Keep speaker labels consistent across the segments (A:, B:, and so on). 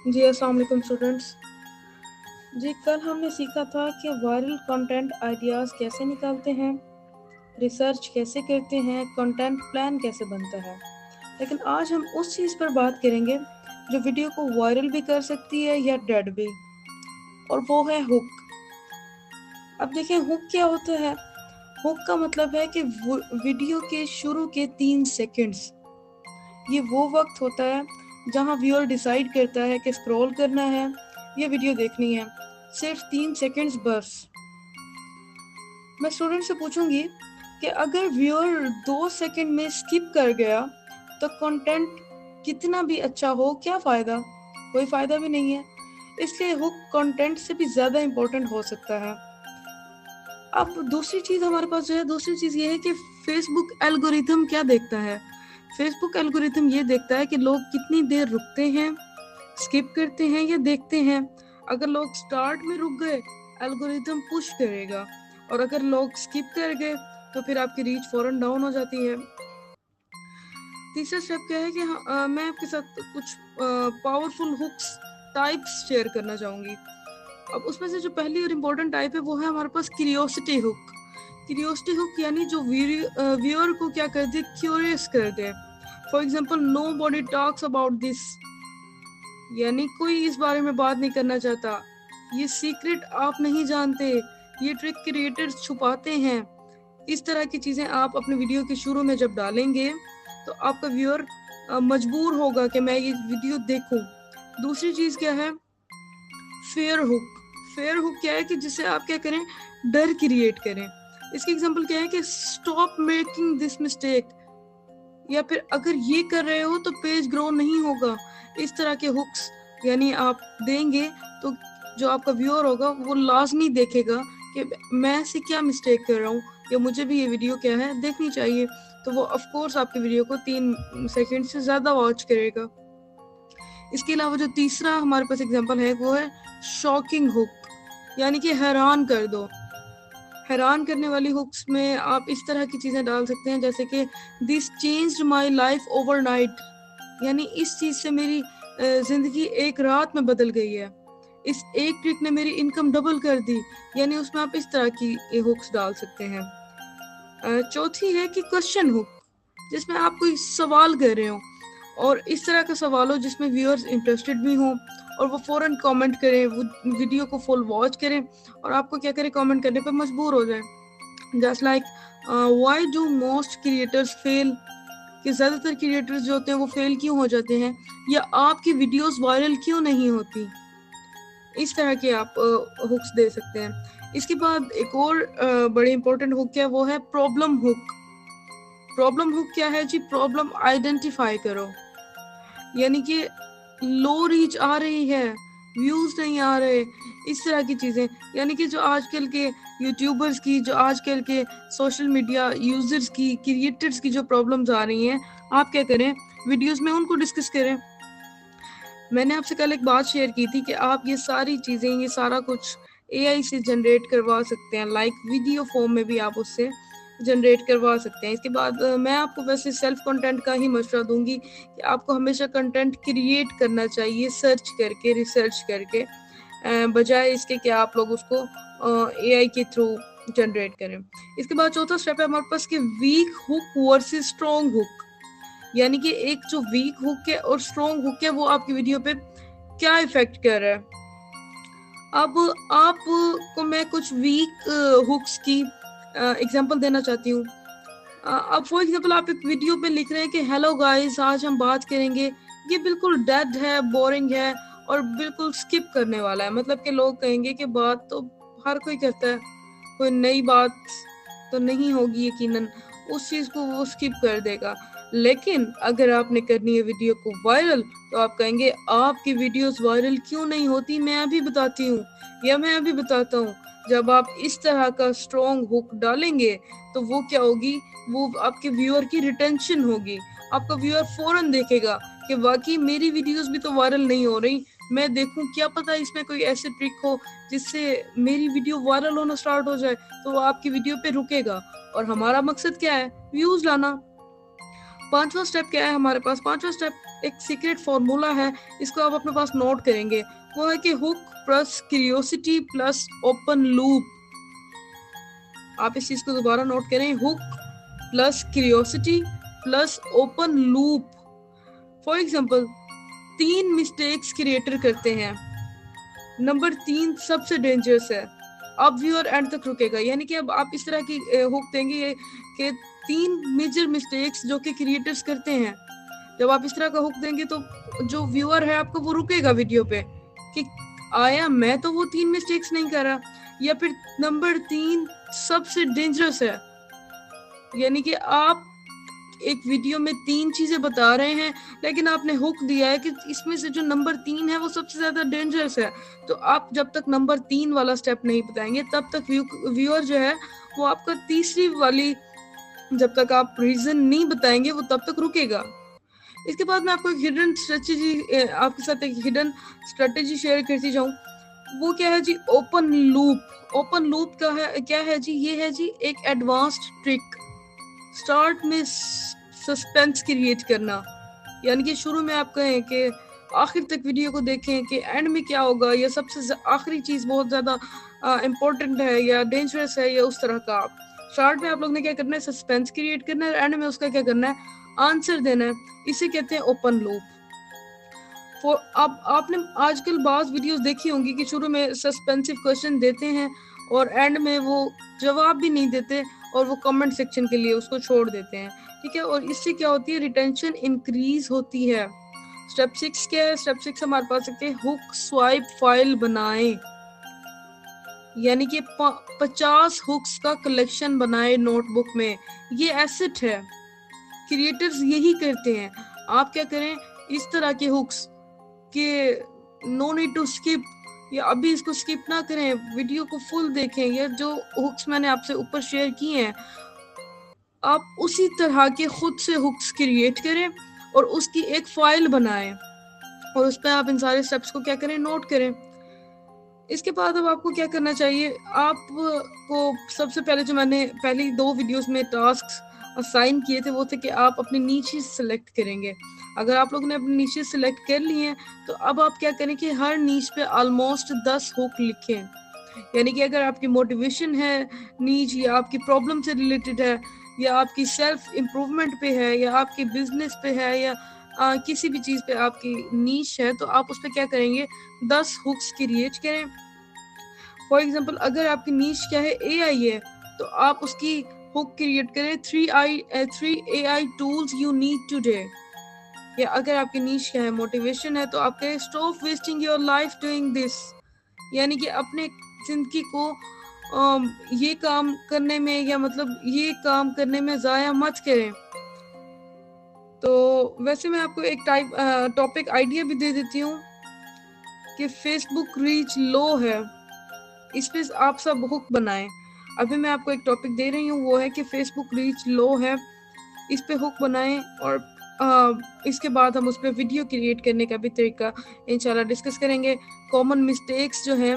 A: जी अस्सलाम वालेकुम स्टूडेंट्स। जी कल हमने सीखा था कि वायरल कंटेंट आइडियाज़ कैसे निकालते हैं, रिसर्च कैसे करते हैं, कंटेंट प्लान कैसे बनता है। लेकिन आज हम उस चीज़ पर बात करेंगे जो वीडियो को वायरल भी कर सकती है या डेड भी, और वो है हुक। अब देखिए हुक क्या होता है। हुक का मतलब है कि वीडियो के शुरू के 3 सेकंड्स, ये वो वक्त होता है जहां व्यूअर डिसाइड करता है कि स्क्रॉल करना है या वीडियो देखनी है। सिर्फ 3 सेकंड्स बस। मैं स्टूडेंट से पूछूंगी कि अगर व्यूअर 2 सेकंड में स्किप कर गया तो कंटेंट कितना भी अच्छा हो, क्या फ़ायदा? कोई फ़ायदा भी नहीं है। इसलिए हुक कंटेंट से भी ज़्यादा इम्पोर्टेंट हो सकता है। अब दूसरी चीज़ हमारे पास जो है, दूसरी चीज़ ये है कि फेसबुक एल्गोरिथम क्या देखता है। फेसबुक एल्गोरिथम ये देखता है कि लोग कितनी देर रुकते हैं, स्किप करते हैं या देखते हैं। अगर लोग स्टार्ट में रुक गए, एल्गोरिथम पुश करेगा, और अगर लोग स्किप कर गए तो फिर आपकी रीच फौरन डाउन हो जाती है। तीसरा स्टेप क्या है कि मैं आपके साथ कुछ पावरफुल हुक्स टाइप्स शेयर करना चाहूँगी। अब उसमें से जो पहली और इम्पोर्टेंट टाइप है वो है हमारे पास क्यूरियोसिटी हुक। क्यूरियोसिटी हुक यानी जो व्यूअर को क्या कर दे, क्यूरियस कर दे। For example, nobody talks about this, यानी कोई इस बारे में बात नहीं करना चाहता, ये सीक्रेट आप नहीं जानते, ये ट्रिक क्रिएटर्स छुपाते हैं। इस तरह की चीज़ें आप अपने वीडियो के शुरू में जब डालेंगे तो आपका व्यूअर मजबूर होगा कि मैं ये वीडियो देखूं। दूसरी चीज़ क्या है, फेयर हुक। फेयर हुक क्या है कि जिससे आप क्या करें, डर क्रिएट करें। इसकी एग्जांपल क्या है कि स्टॉप मेकिंग दिस मिस्टेक, या फिर अगर ये कर रहे हो तो पेज ग्रो नहीं होगा। इस तरह के हुक्स यानी आप देंगे तो जो आपका व्यूअर होगा वो लाजमी देखेगा कि मैं से क्या मिस्टेक कर रहा हूँ, या मुझे भी ये वीडियो क्या है देखनी चाहिए। तो वो ऑफ कोर्स आपकी वीडियो को 3 सेकंड से ज़्यादा वॉच करेगा। इसके अलावा जो तीसरा हमारे पास एग्जांपल है वो है शॉकिंग हुक, यानी कि हैरान कर दो। हैरान करने वाली हुक्स में आप इस तरह की चीज़ें डाल सकते हैं जैसे कि this changed my life overnight, यानी इस चीज़ से मेरी ज़िंदगी एक रात में बदल गई है। इस एक ट्रिक ने मेरी इनकम डबल कर दी, यानी उसमें आप इस तरह की हुक्स डाल सकते हैं। चौथी है कि क्वेश्चन हुक, जिसमें आप कोई सवाल कर रहे हो और इस तरह का सवाल हो जिसमें व्यूअर्स इंटरेस्टेड भी हों और वो फ़ौरन कमेंट करें, वो वीडियो को फुल वॉच करें और आपको क्या करें, कमेंट करने पर मजबूर हो जाए। Just like why do most creators fail, कि ज़्यादातर क्रिएटर्स जो होते हैं वो फेल क्यों हो जाते हैं, या आपकी वीडियोस वायरल क्यों नहीं होती। इस तरह के आप हुक्स दे सकते हैं। इसके बाद एक और बड़ी इंपॉर्टेंट हुक है, वो है प्रॉब्लम हुक। प्रॉब्लम हुक क्या है जी, प्रॉब्लम आइडेंटिफाई करो, यानी कि लो रीच आ रही है, व्यूज नहीं आ रहे, इस तरह की चीजें। यानी कि जो आजकल के यूट्यूबर्स की, जो आजकल के सोशल मीडिया यूजर्स की, क्रिएटर्स की जो प्रॉब्लम्स आ रही हैं, आप क्या करें, वीडियोस में उनको डिस्कस करें। मैंने आपसे कल एक बात शेयर की थी कि आप ये सारी चीजें, ये सारा कुछ एआई से जनरेट करवा सकते हैं, लाइक वीडियो फॉर्म में भी आप उससे जनरेट करवा सकते हैं। इसके बाद मैं आपको वैसे सेल्फ कंटेंट का ही मशवरा दूंगी कि आपको हमेशा कंटेंट क्रिएट करना चाहिए सर्च करके, रिसर्च करके, बजाय इसके कि आप लोग उसको एआई के थ्रू जनरेट करें। इसके बाद चौथा स्टेप है हमारे पास कि weak hook versus strong hook, यानी कि एक जो वीक हुक है और स्ट्रॉन्ग हुक है वो आपकी वीडियो पे क्या इफेक्ट कर रहा है। अब आपको मैं कुछ वीक हुक्स की एग्जांपल देना चाहती हूँ। अब फॉर एग्जांपल आप एक वीडियो पे लिख रहे हैं कि हेलो गाइस, आज हम बात करेंगे, ये बिल्कुल डेड है, बोरिंग है और बिल्कुल स्किप करने वाला है। मतलब कि लोग कहेंगे कि बात तो हर कोई करता है, कोई नई बात तो नहीं होगी यकीनन, उस चीज़ को वो स्किप कर देगा। लेकिन अगर आपने करनी है वीडियो को वायरल तो आप कहेंगे आपकी वीडियोस वायरल क्यों नहीं होती, मैं अभी बताती हूँ, या मैं अभी बताता हूँ। जब आप इस तरह का स्ट्रॉन्ग हुक डालेंगे तो वो क्या होगी, वो आपके व्यूअर की रिटेंशन होगी। आपका व्यूअर फौरन देखेगा कि वाकई मेरी वीडियोस भी तो वायरल नहीं हो रही, मैं देखूं क्या पता इसमें कोई ऐसे ट्रिक हो जिससे मेरी वीडियो वायरल होना स्टार्ट हो जाए। तो वो आपकी वीडियो पे रुकेगा, और हमारा मकसद क्या है, व्यूज लाना। पांचवा स्टेप क्या है हमारे पास, पांचवा स्टेप एक सीक्रेट फॉर्मूला है, इसको आप अपने पास नोट करेंगे। वो है कि hook plus curiosity plus open loop. आप इस चीज को दोबारा नोट करें, hook plus curiosity plus open loop. For example 3 mistakes creator करते हैं, नंबर 3 सबसे डेंजरस है। अब व्यूअर एंड तक रुकेगा, यानी कि अब आप इस तरह की हुक देंगे कि 3 मेजर मिस्टेक्स जो कि क्रिएटर्स करते हैं। जब आप इस तरह का हुक देंगे तो जो व्यूअर है आपको वो रुकेगा वीडियो पे कि आया मैं तो वो 3 मिस्टेक्स नहीं कर रहा। या फिर नंबर 3 सबसे डेंजरस है, यानी कि आप एक वीडियो में 3 चीजें बता रहे हैं लेकिन आपने हुक दिया है कि इसमें से जो नंबर 3 है वो सबसे ज्यादा डेंजरस है। तो आप जब तक नंबर 3 वाला स्टेप नहीं बताएंगे तब तक व्यूअर जो है वो आपका तीसरी वाली, जब तक आप रीजन नहीं बताएंगे वो तब तक रुकेगा। इसके बाद मैं आपको एक हिडन स्ट्रेटेजी, आपके साथ एक हिडन स्ट्रेटेजी शेयर करती जाऊं। वो क्या है जी? Open loop. ओपन लूप का है क्या है जी? ये है जी एक एडवांस्ड ट्रिक। स्टार्ट में सस्पेंस क्रिएट करना, यानी कि शुरू में आप कहें कि आखिर तक वीडियो को देखें कि एंड में क्या होगा, या सबसे आखिरी चीज बहुत ज्यादा इम्पोर्टेंट है या डेंजरस है, या उस तरह का। स्टार्ट में आप लोग ने क्या करना है? सस्पेंस क्रिएट करना है, एंड में उसका क्या करना है? आंसर देना है। इसे कहते हैं ओपन लूप। अब आपने आजकल बाज़ वीडियोस देखी होंगी कि शुरू में सस्पेंसिव क्वेश्चन देते हैं और एंड में वो जवाब भी नहीं देते और वो कमेंट सेक्शन के लिए उसको छोड़ देते हैं, ठीक है। और इससे क्या होती है? रिटेंशन इंक्रीज होती है। स्टेप 6 क्या है? स्टेप 6 हमारे पास सकते हैं हुक स्वाइप फाइल बनाएं, यानी कि 50 हुक्स का कलेक्शन बनाए नोटबुक में। ये एसेट है, क्रिएटर्स यही करते हैं। आप क्या करें? इस तरह के हुक्स के नो नीड टू स्किप, या अभी इसको स्किप ना करें, वीडियो को फुल देखें, या जो हुक्स मैंने आपसे ऊपर शेयर किए हैं आप उसी तरह के खुद से हुक्स क्रिएट करें और उसकी एक फाइल बनाएं और उस पर आप इन सारे स्टेप्स को क्या करें? नोट करें। इसके बाद अब आपको क्या करना चाहिए? आपको सबसे पहले जो मैंने पहली 2 वीडियोस में टास्क असाइन किए थे वो थे कि आप अपने नीचे सेलेक्ट करेंगे। अगर आप लोगों ने अपने नीचे सेलेक्ट कर लिए हैं तो अब आप क्या करें कि हर नीच पे ऑलमोस्ट 10 हुक लिखें। यानी कि अगर आपकी मोटिवेशन है नीच, या आपकी प्रॉब्लम से रिलेटेड है, या आपकी सेल्फ इम्प्रूवमेंट पे है, या आपके बिजनेस पे है, या किसी भी चीज़ पे आपकी नीच है, तो आप उस पर क्या करेंगे? 10 हुक्स क्रिएट करें। फॉर एग्जाम्पल अगर आपकी नीच क्या है? AI है, तो आप उसकी हुक क्रिएट करें 3 AI tools you need today. या अगर आपकी नीच क्या है? मोटिवेशन है, तो आप कहें stop wasting your life doing this, यानी कि अपने जिंदगी को ये काम करने में, या मतलब ये काम करने में ज़ाया मत करें। तो वैसे मैं आपको एक टॉपिक आइडिया भी दे देती हूँ कि फेसबुक रीच लो है, इस पे आप सब हुक बनाएं। अभी मैं आपको एक टॉपिक दे रही हूँ, वो है कि फेसबुक रीच लो है, इस पे हुक बनाएं। और इसके बाद हम उस पर वीडियो क्रिएट करने का भी तरीका इंशाल्लाह डिस्कस करेंगे। कॉमन मिस्टेक्स जो हैं,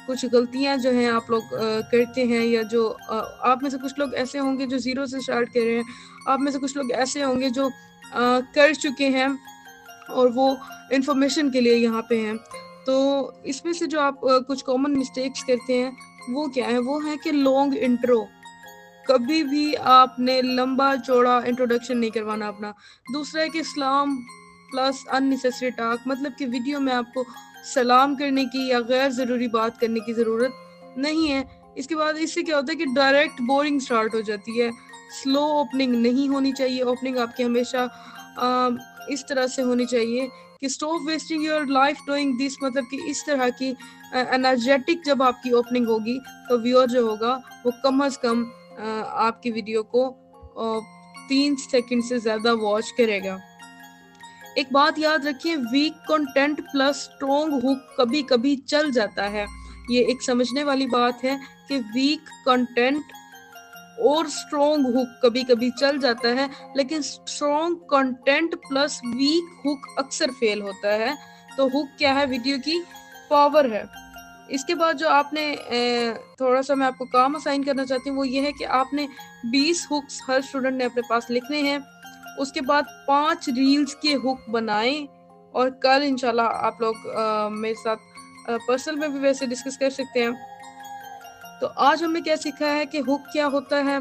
A: कुछ गलतियां जो हैं आप लोग करते हैं, या जो आप में से कुछ लोग ऐसे होंगे जो 0 से स्टार्ट कर रहे हैं, आप में से कुछ लोग ऐसे होंगे जो कर चुके हैं और वो इंफॉर्मेशन के लिए यहाँ पे हैं। तो इसमें से जो आप कुछ कॉमन मिस्टेक्स करते हैं वो क्या है? वो है कि लॉन्ग इंट्रो। कभी भी आपने लंबा चौड़ा इंट्रोडक्शन नहीं करवाना अपना। दूसरा है कि सलाम प्लस अननेसेसरी टॉक, मतलब कि वीडियो में आपको सलाम करने की या गैर ज़रूरी बात करने की ज़रूरत नहीं है। इसके बाद इससे क्या होता है कि डायरेक्ट बोरिंग स्टार्ट हो जाती है। स्लो ओपनिंग नहीं होनी चाहिए। ओपनिंग आपकी हमेशा इस तरह से होनी चाहिए कि stop wasting your life doing this, मतलब कि इस तरह की एनर्जेटिक जब आपकी ओपनिंग होगी तो व्यूअर जो होगा वो कम अज़ कम आपकी वीडियो को 3 सेकंड से ज़्यादा वॉच करेगा। एक बात याद रखिए, weak content plus strong hook कभी कभी चल जाता है। ये एक समझने वाली बात है कि वीक कंटेंट और स्ट्रॉन्ग हुक कभी कभी चल जाता है, लेकिन strong content plus week hook अक्सर फेल होता है। तो हुक क्या है? वीडियो की पावर है। इसके बाद जो आपने थोड़ा सा मैं आपको काम असाइन करना चाहती हूँ वो ये है कि आपने 20 हुक्स हर स्टूडेंट ने अपने पास लिखने हैं। उसके बाद 5 रील्स के हुक बनाएं और कल इंशाल्लाह आप लोग मेरे साथ पर्सनल में भी वैसे डिस्कस कर सकते हैं। तो आज हमने क्या सीखा है कि हुक क्या होता है,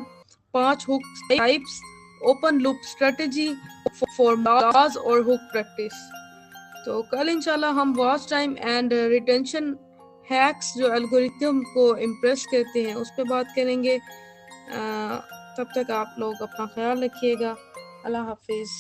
A: 5 hook types, open loop strategy, formulas और हुक प्रैक्टिस। तो कल इंशाल्लाह हम watch time and retention hacks जो एल्गोरिथम को इम्प्रेस करते हैं उस पर बात करेंगे। तब तक आप लोग अपना ख्याल रखिएगा। अल्लाह हाफिज़।